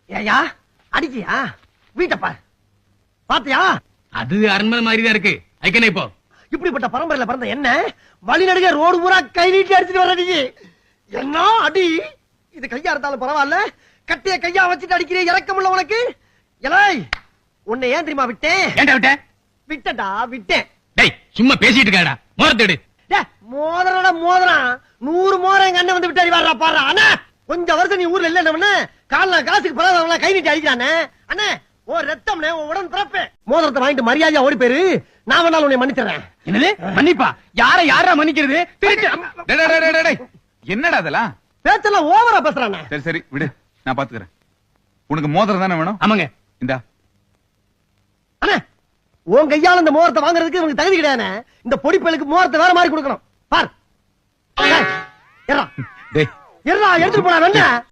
ஏயா அடிக்கியா? வீட்டை பாரு, பாத்தியா? அது அரண்மனை மாதிரி தான் இருக்கு. அதுக்கு இப்போ இப்படிப்பட்ட பரம்பரையில பிறந்த என்ன வழிநடுக ரோடு பூரா கை நீட்டி அடிச்சுட்டு வர நீ என்ன அடி? இது கையா இருந்தாலும் பரவாயில்ல, கட்டைய கையா வச்சுட்டு அடிக்கிறே, இறக்கமுள்ள உனக்கு. எலாய், உன்னை ஏன் தெரியுமா விட்டேன்? ஏன்டா விட்ட? விட்டடா விட்டேன். டேய் சும்மா பேசிட்டு இருக்காடா. மோரத்தேடு. மோதிரடா மோதிரம், 100 மோதிரம் எங்க அண்ணன் வந்து விட்டாரி வர்றா பாரு. அண்ணா கொஞ்சம் வருஷம் நீ ஊர்ல இல்ல, கால காசுக்கு பரவாயில்ல கை நீட்டி அடிக்கிறானே. அண்ணே ஓ ரத்தம்னே, உடன் பிறப்பு. மோதிரத்தை வாங்கிட்டு மரியாதையா ஓடி போயிரு, நான் வேணாலும் உன்னை மன்னிச்சிடறேன். என்னது மன்னிப்பா? யாரா மன்னிக்கிறது? என்னடா அதெல்லாம் பேச்செல்லாம் ஓவரா பேசுறானே. சரி சரி விடு, நான் பாத்துக்கிறேன். உனக்கு மோதிரம் தானே வேணும்? ஆமாங்க. இந்தா. அண்ணே உன் கையால இந்த மோதிரத்தை வாங்குறதுக்கு இவனுக்கு தகுதி கிடையாது. இந்த பொடிப்பலுக்கு மோதிரத்தை வேற மாதிரி கொடுக்கணும். பார், டேய் எடுத்துட்டு போனா என்ன